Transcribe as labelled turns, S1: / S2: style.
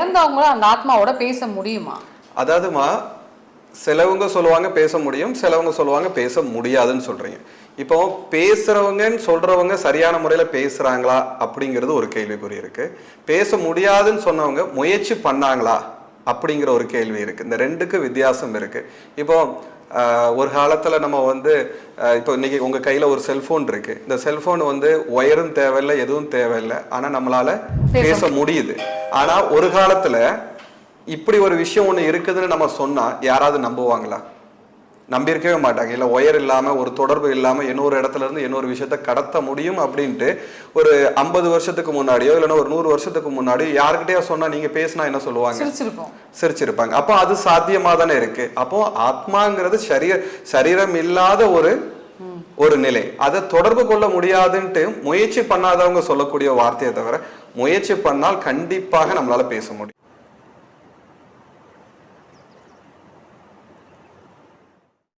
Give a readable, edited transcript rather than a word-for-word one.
S1: இறந்தவங்களும் அந்த ஆத்மாவோட பேச முடியுமா?
S2: அதாவதுமா, சிலவங்க சொல்லுவாங்க பேச முடியும், சிலவங்க சொல்லுவாங்க பேச முடியாதுன்னு சொல்றீங்க. இப்போ பேசுறவங்கன்னு சொல்றவங்க சரியான முறையில பேசுறாங்களா அப்படிங்கிறது ஒரு கேள்விக்குறி இருக்கு. பேச முடியாதுன்னு சொன்னவங்க முயற்சி பண்ணாங்களா அப்படிங்கிற ஒரு கேள்வி இருக்கு. இந்த ரெண்டுக்கு வித்தியாசம் இருக்கு. இப்போ ஒரு காலத்துல நம்ம இப்போ இன்னைக்கு உங்க கையில ஒரு செல்போன் இருக்கு. இந்த செல்போன் ஒயரும் தேவையில்லை, எதுவும் தேவையில்லை, ஆனா நம்மளால பேச முடியுது. ஆனா ஒரு காலத்துல இப்படி ஒரு விஷயம் ஒண்ணு இருக்குதுன்னு நம்ம சொன்னா யாராவது நம்புவாங்களா? நம்பியிருக்கவே மாட்டாங்க. இல்ல ஒயர் இல்லாம, ஒரு தொடர்பு இல்லாம இன்னொரு இடத்துல இருந்து இன்னொரு விஷயத்த கடத்த முடியும் அப்படின்ட்டு ஒரு 50 வருஷத்துக்கு முன்னாடியோ இல்லைன்னா ஒரு 100 வருஷத்துக்கு முன்னாடி யாருக்கிட்டயா சொன்னா நீங்க பேசினா என்ன சொல்லுவாங்க? சிரிச்சிருப்பாங்க. அப்போ அது சாத்தியமா தானே இருக்கு. அப்போ ஆத்மாங்கிறது சரீரம் இல்லாத ஒரு நிலை. அதை தொடர்பு கொள்ள முடியாதுன்ட்டு முயற்சி பண்ணாதவங்க சொல்லக்கூடிய வார்த்தையை தவிர, முயற்சி பண்ணால் கண்டிப்பாக நம்மளால பேச முடியும்.